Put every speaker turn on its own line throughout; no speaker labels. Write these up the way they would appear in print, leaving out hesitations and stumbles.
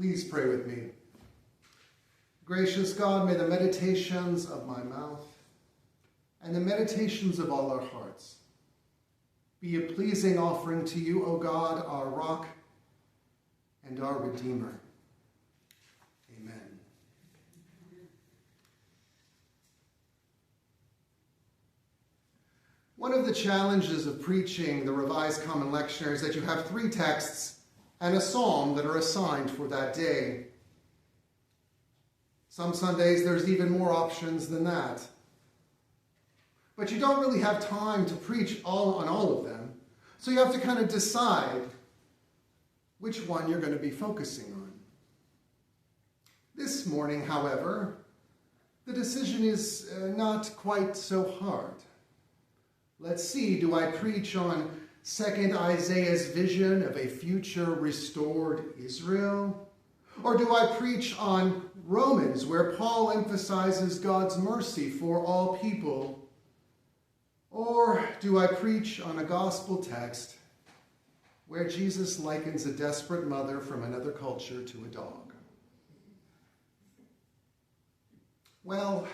Please pray with me. Gracious God, may the meditations of my mouth and the meditations of all our hearts be a pleasing offering to you, O God, our rock and our Redeemer. Amen. One of the challenges of preaching the Revised Common Lectionary is that you have 3 texts and a psalm that are assigned for that day. Some Sundays there's even more options than that. But you don't really have time to preach on all of them, so you have to kind of decide which one you're going to be focusing on. This morning, however, the decision is not quite so hard. Let's see, do I preach on 2nd Isaiah's vision of a future restored Israel? Or do I preach on Romans, where Paul emphasizes God's mercy for all people? Or do I preach on a gospel text where Jesus likens a desperate mother from another culture to a dog? Well,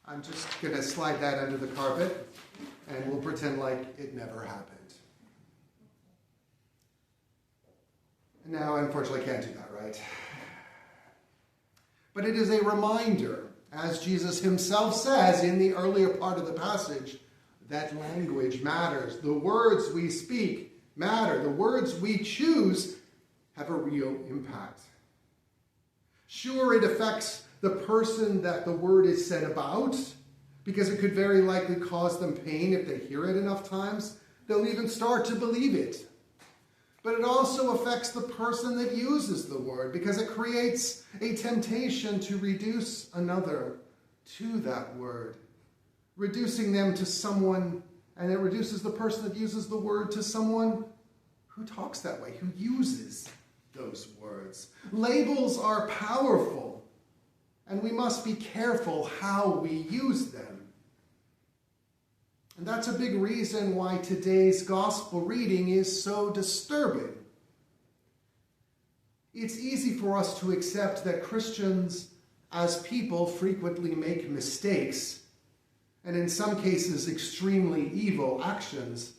I'm just going to slide that under the carpet, and we'll pretend like it never happened. Now, unfortunately, I can't do that, right? But it is a reminder, as Jesus himself says in the earlier part of the passage, that language matters. The words we speak matter. The words we choose have a real impact. Sure, it affects the person that the word is said about, because it could very likely cause them pain if they hear it enough times. They'll even start to believe it. But it also affects the person that uses the word, because it creates a temptation to reduce another to that word, reducing them to someone, and it reduces the person that uses the word to someone who talks that way, who uses those words. Labels are powerful, and we must be careful how we use them. And that's a big reason why today's gospel reading is so disturbing. It's easy for us to accept that Christians as people frequently make mistakes, and in some cases extremely evil actions,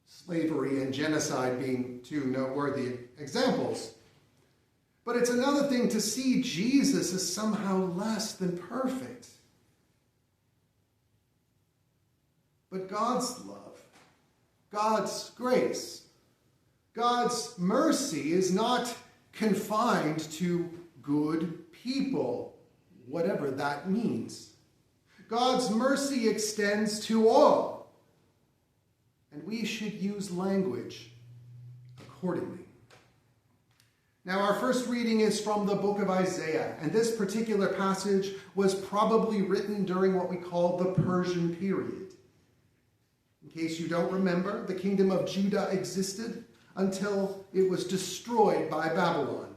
slavery and genocide being 2 noteworthy examples. But it's another thing to see Jesus as somehow less than perfect. But God's love, God's grace, God's mercy is not confined to good people, whatever that means. God's mercy extends to all, and we should use language accordingly. Now, our first reading is from the book of Isaiah, and this particular passage was probably written during what we call the Persian period. In case you don't remember, the kingdom of Judah existed until it was destroyed by Babylon.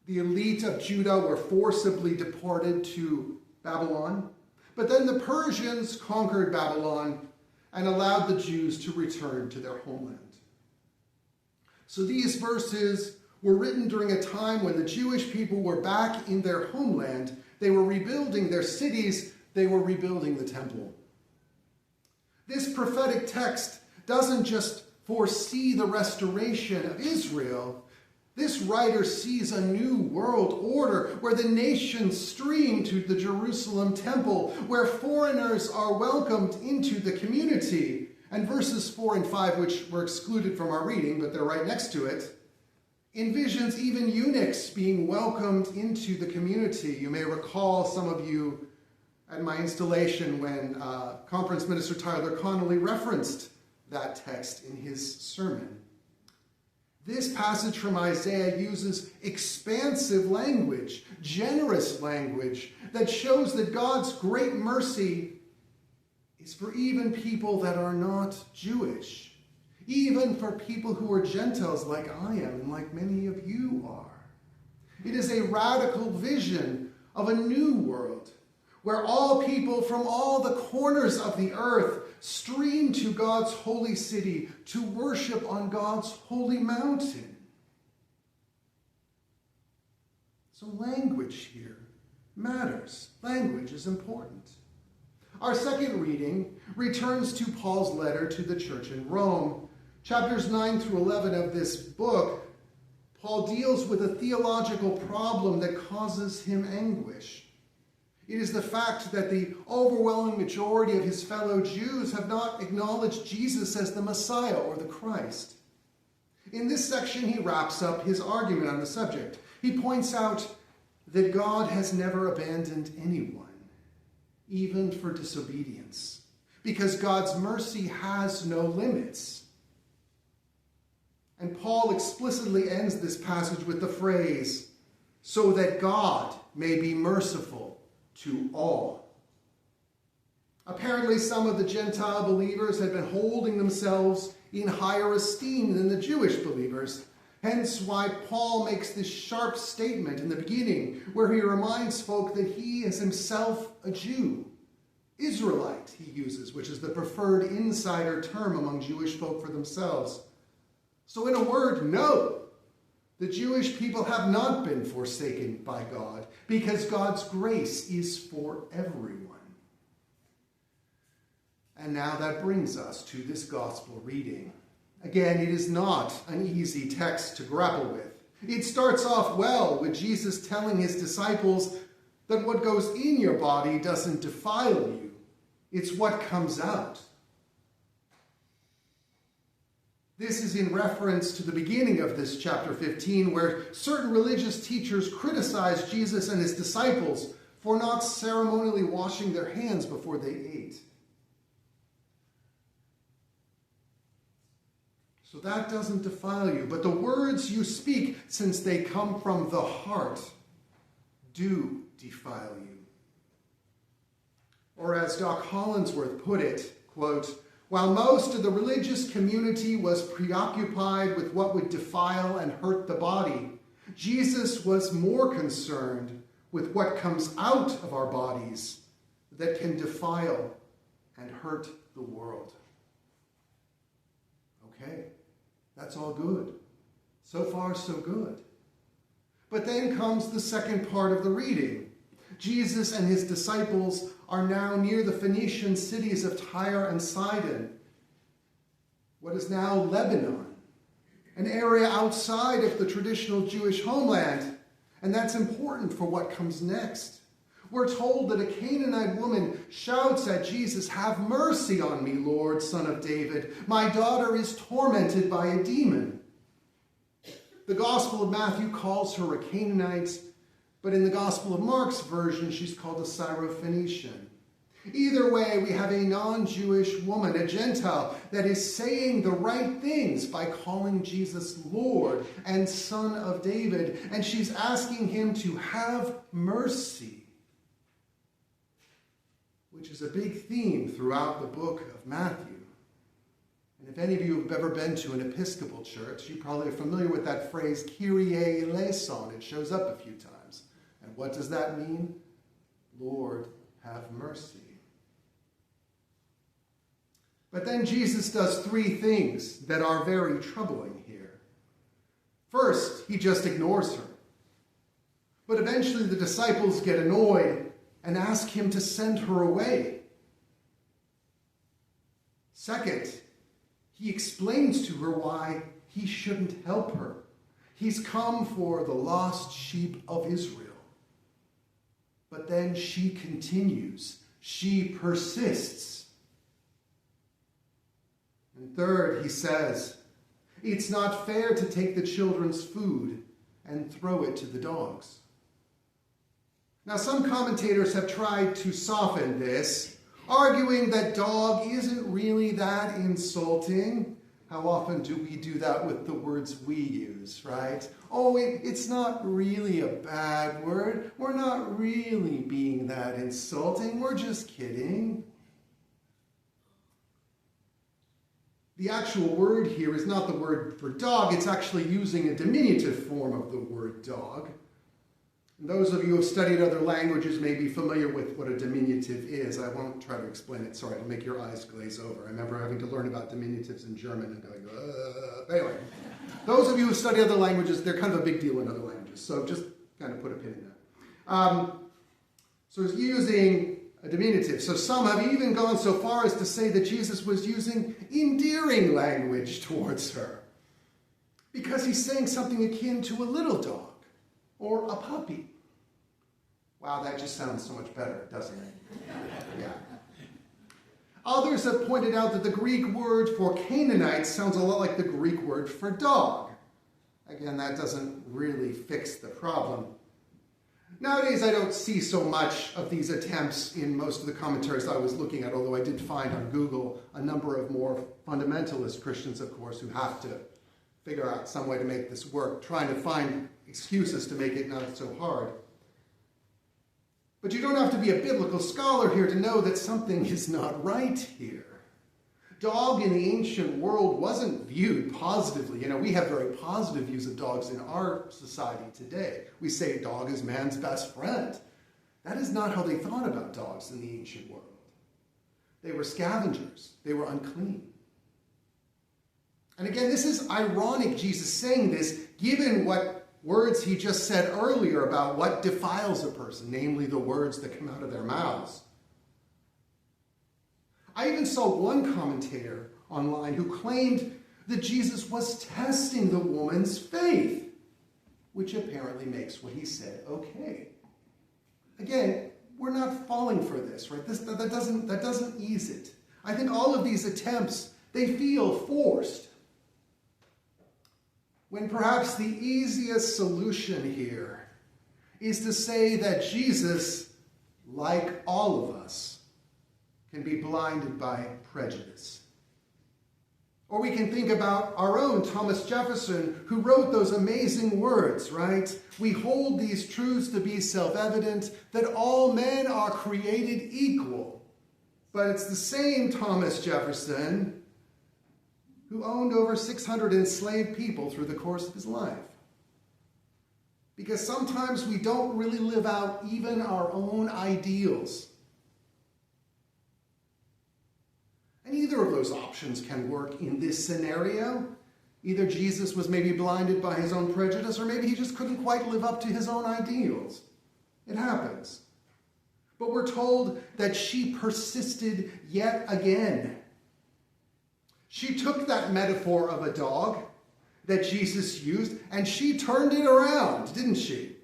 The elite of Judah were forcibly deported to Babylon, but then the Persians conquered Babylon and allowed the Jews to return to their homeland. So these verses were written during a time when the Jewish people were back in their homeland. They were rebuilding their cities. They were rebuilding the temple. This prophetic text doesn't just foresee the restoration of Israel. This writer sees a new world order where the nations stream to the Jerusalem temple, where foreigners are welcomed into the community. And verses 4 and 5, which were excluded from our reading, but they're right next to it, envisions even eunuchs being welcomed into the community. You may recall, some of you, at my installation when Conference Minister Tyler Connolly referenced that text in his sermon. This passage from Isaiah uses expansive language, generous language, that shows that God's great mercy is for even people that are not Jewish, even for people who are Gentiles like I am and like many of you are. It is a radical vision of a new world, where all people from all the corners of the earth stream to God's holy city to worship on God's holy mountain. So language here matters. Language is important. Our second reading returns to Paul's letter to the church in Rome. Chapters 9 through 11 of this book, Paul deals with a theological problem that causes him anguish. It is the fact that the overwhelming majority of his fellow Jews have not acknowledged Jesus as the Messiah or the Christ. In this section, he wraps up his argument on the subject. He points out that God has never abandoned anyone, even for disobedience, because God's mercy has no limits. And Paul explicitly ends this passage with the phrase, so that God may be merciful to all. Apparently, some of the Gentile believers had been holding themselves in higher esteem than the Jewish believers. Hence why Paul makes this sharp statement in the beginning, where he reminds folk that he is himself a Jew. Israelite, he uses, which is the preferred insider term among Jewish folk for themselves. So in a word, no, the Jewish people have not been forsaken by God, because God's grace is for everyone. And now that brings us to this gospel reading. Again, it is not an easy text to grapple with. It starts off well with Jesus telling his disciples that what goes in your body doesn't defile you. It's what comes out. This is in reference to the beginning of this chapter 15, where certain religious teachers criticized Jesus and his disciples for not ceremonially washing their hands before they ate. So that doesn't defile you. But the words you speak, since they come from the heart, do defile you. Or as Doc Hollingsworth put it, quote, while most of the religious community was preoccupied with what would defile and hurt the body, Jesus was more concerned with what comes out of our bodies that can defile and hurt the world. Okay. That's all good. So far, so good. But then comes the second part of the reading. Jesus and his disciples are now near the Phoenician cities of Tyre and Sidon, what is now Lebanon, an area outside of the traditional Jewish homeland. And that's important for what comes next. We're told that a Canaanite woman shouts at Jesus, have mercy on me, Lord, Son of David. My daughter is tormented by a demon. The Gospel of Matthew calls her a Canaanite, but in the Gospel of Mark's version, she's called a Syrophoenician. Either way, we have a non-Jewish woman, a Gentile, that is saying the right things by calling Jesus Lord and Son of David, and she's asking him to have mercy, which is a big theme throughout the book of Matthew. And if any of you have ever been to an Episcopal church, you probably are familiar with that phrase, Kyrie eleison. It shows up a few times. And what does that mean? Lord, have mercy. But then Jesus does three things that are very troubling here. First, he just ignores her. But eventually the disciples get annoyed and ask him to send her away. Second, he explains to her why he shouldn't help her. He's come for the lost sheep of Israel. But then she continues. She persists. And third, he says, it's not fair to take the children's food and throw it to the dogs. Now, some commentators have tried to soften this, arguing that dog isn't really that insulting. How often do we do that with the words we use, right? Oh, it's not really a bad word. We're not really being that insulting. We're just kidding. The actual word here is not the word for dog. It's actually using a diminutive form of the word dog. And those of you who have studied other languages may be familiar with what a diminutive is. I won't try to explain it. Sorry, it'll make your eyes glaze over. I remember having to learn about diminutives in German and going, Anyway, those of you who study other languages, they're kind of a big deal in other languages. So just kind of put a pin in that. So he's using a diminutive. So some have even gone so far as to say that Jesus was using endearing language towards her, because he's saying something akin to a little dog or a puppy. Wow, that just sounds so much better, doesn't it? Yeah. Others have pointed out that the Greek word for Canaanite sounds a lot like the Greek word for dog. Again, that doesn't really fix the problem. Nowadays, I don't see so much of these attempts in most of the commentaries I was looking at, although I did find on Google a number of more fundamentalist Christians, of course, who have to figure out some way to make this work, trying to find excuses to make it not so hard. But you don't have to be a biblical scholar here to know that something is not right here. Dog in the ancient world wasn't viewed positively. We have very positive views of dogs in our society today. We say dog is man's best friend. That is not how they thought about dogs in the ancient world. They were scavengers. They were unclean. And again, this is ironic, Jesus saying this, given what words he just said earlier about what defiles a person, namely the words that come out of their mouths. I even saw one commentator online who claimed that Jesus was testing the woman's faith, which apparently makes what he said okay. Again, we're not falling for this, right? That doesn't ease it. I think all of these attempts, they feel forced, when perhaps the easiest solution here is to say that Jesus, like all of us, can be blinded by prejudice. Or we can think about our own Thomas Jefferson, who wrote those amazing words, right? We hold these truths to be self-evident, that all men are created equal. But it's the same Thomas Jefferson who owned over 600 enslaved people through the course of his life. Because sometimes we don't really live out even our own ideals. And either of those options can work in this scenario. Either Jesus was maybe blinded by his own prejudice, or maybe he just couldn't quite live up to his own ideals. It happens. But we're told that she persisted yet again. She took that metaphor of a dog that Jesus used, and she turned it around, didn't she?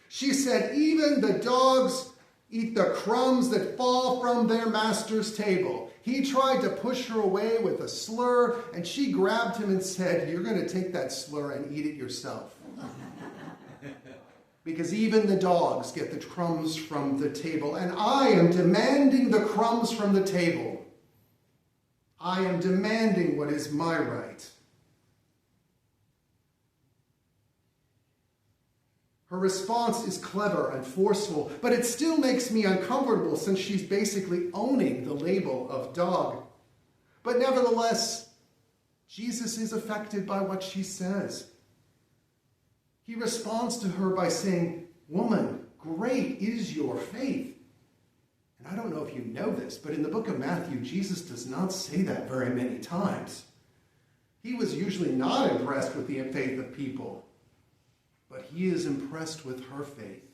She said, even the dogs eat the crumbs that fall from their master's table. He tried to push her away with a slur, and she grabbed him and said, you're going to take that slur and eat it yourself. Because even the dogs get the crumbs from the table, and I am demanding the crumbs from the table. I am demanding what is my right. Her response is clever and forceful, but it still makes me uncomfortable since she's basically owning the label of dog. But nevertheless, Jesus is affected by what she says. He responds to her by saying, woman, great is your faith. And I don't know if you know this, but in the book of Matthew, Jesus does not say that very many times. He was usually not impressed with the faith of people, but he is impressed with her faith,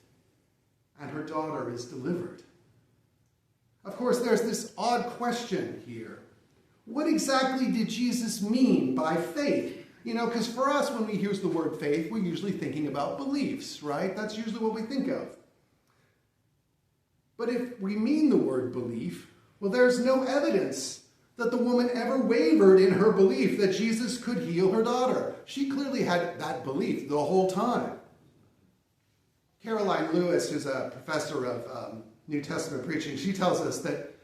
and her daughter is delivered. Of course, there's this odd question here. What exactly did Jesus mean by faith? Because for us, when we use the word faith, we're usually thinking about beliefs, right? That's usually what we think of. But if we mean the word belief, well, there's no evidence that the woman ever wavered in her belief that Jesus could heal her daughter. She clearly had that belief the whole time. Caroline Lewis, who's a professor of New Testament preaching, she tells us that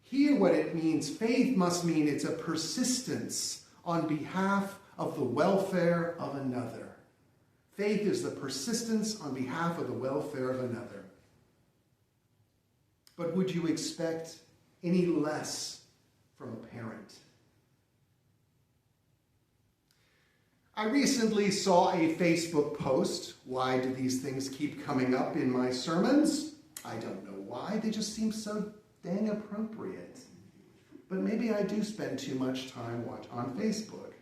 here what it means, faith must mean it's a persistence on behalf of the welfare of another. Faith is the persistence on behalf of the welfare of another. But would you expect any less from a parent? I recently saw a Facebook post. Why do these things keep coming up in my sermons? I don't know why. They just seem so dang appropriate. But maybe I do spend too much time on Facebook.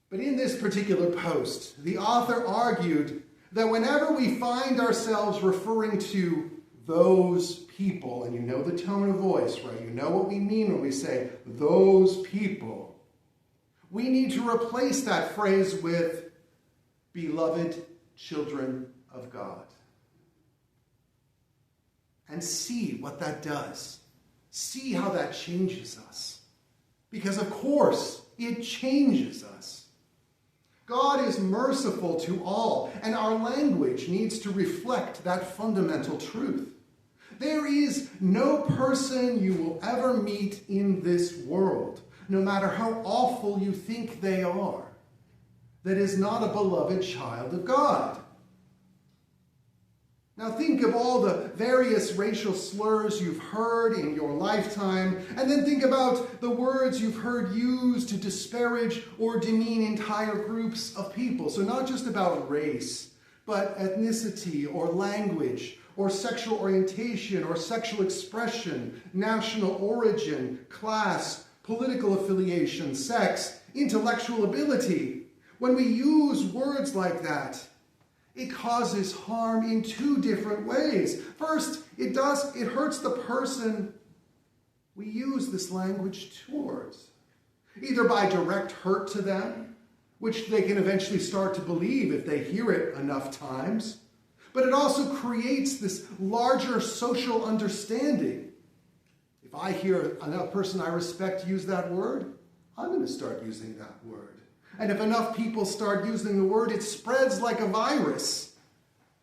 But in this particular post, the author argued that whenever we find ourselves referring to those people, and you know the tone of voice, right? You know what we mean when we say those people. We need to replace that phrase with beloved children of God. And see what that does. See how that changes us. Because of course, it changes us. God is merciful to all, and our language needs to reflect that fundamental truth. There is no person you will ever meet in this world, no matter how awful you think they are, that is not a beloved child of God. Now think of all the various racial slurs you've heard in your lifetime, and then think about the words you've heard used to disparage or demean entire groups of people. So not just about race, but ethnicity or language or sexual orientation or sexual expression, national origin, class, political affiliation, sex, intellectual ability. When we use words like that, it causes harm in two different ways. First, it hurts the person we use this language towards, either by direct hurt to them, which they can eventually start to believe if they hear it enough times, but it also creates this larger social understanding. If I hear a person I respect use that word, I'm going to start using that word. And if enough people start using the word, it spreads like a virus.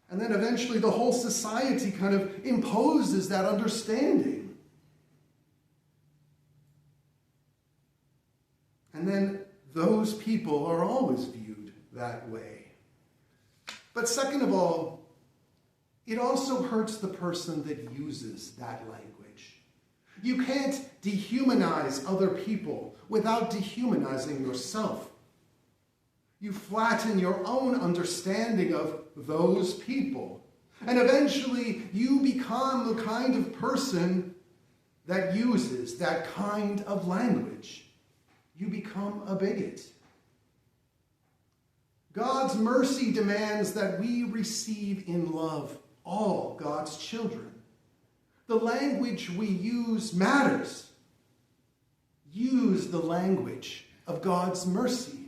And then eventually the whole society kind of imposes that understanding. And then those people are always viewed that way. But second of all, it also hurts the person that uses that language. You can't dehumanize other people without dehumanizing yourself. You flatten your own understanding of those people. And eventually you become the kind of person that uses that kind of language. You become a bigot. God's mercy demands that we receive in love all God's children. The language we use matters. Use the language of God's mercy.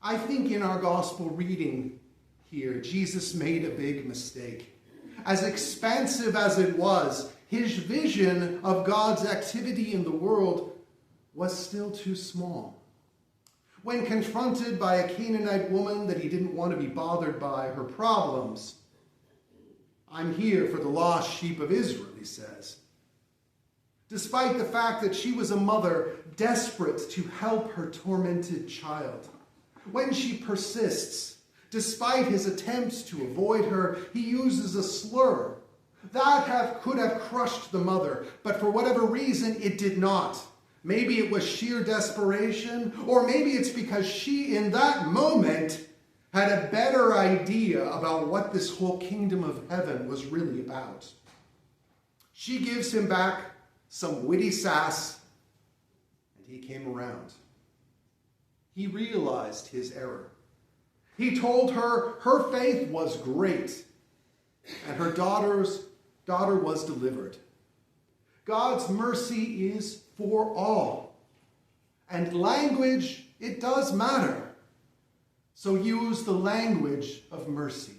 I think in our gospel reading here, Jesus made a big mistake. As expansive as it was, his vision of God's activity in the world was still too small. When confronted by a Canaanite woman that he didn't want to be bothered by her problems, I'm here for the lost sheep of Israel, he says. Despite the fact that she was a mother desperate to help her tormented child. When she persists, despite his attempts to avoid her, he uses a slur. That could have crushed the mother, but for whatever reason, it did not. Maybe it was sheer desperation, or maybe it's because she, in that moment, had a better idea about what this whole kingdom of heaven was really about. She gives him back some witty sass, and he came around. He realized his error. He told her her faith was great, and her daughter was delivered. God's mercy is for all. And language, it does matter. So use the language of mercy.